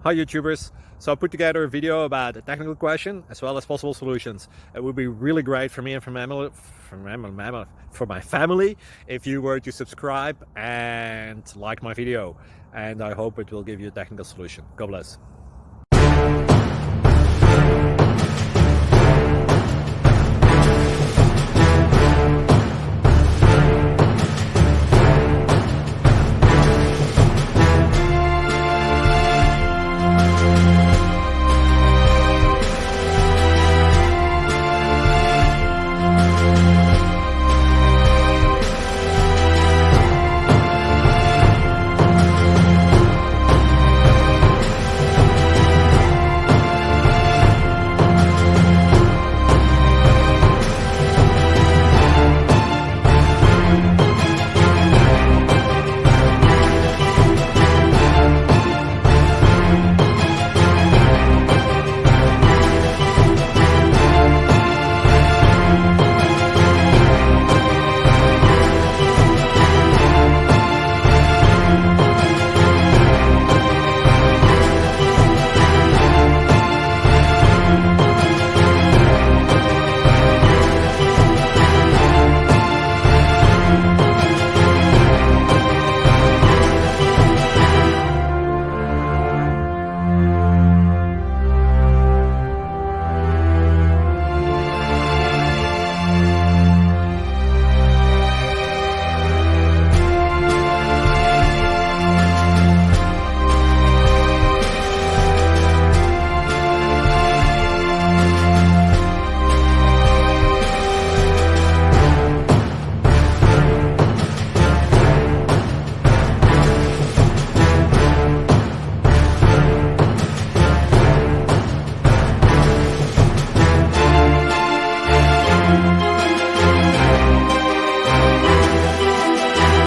Hi YouTubers! So I put together a video about a technical question as well as possible solutions. It would be really great for me and for my family if you were to subscribe and like my video, and I hope it will give you a technical solution. God bless.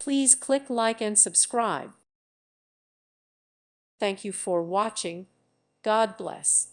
Please click like and subscribe. Thank you for watching. God bless.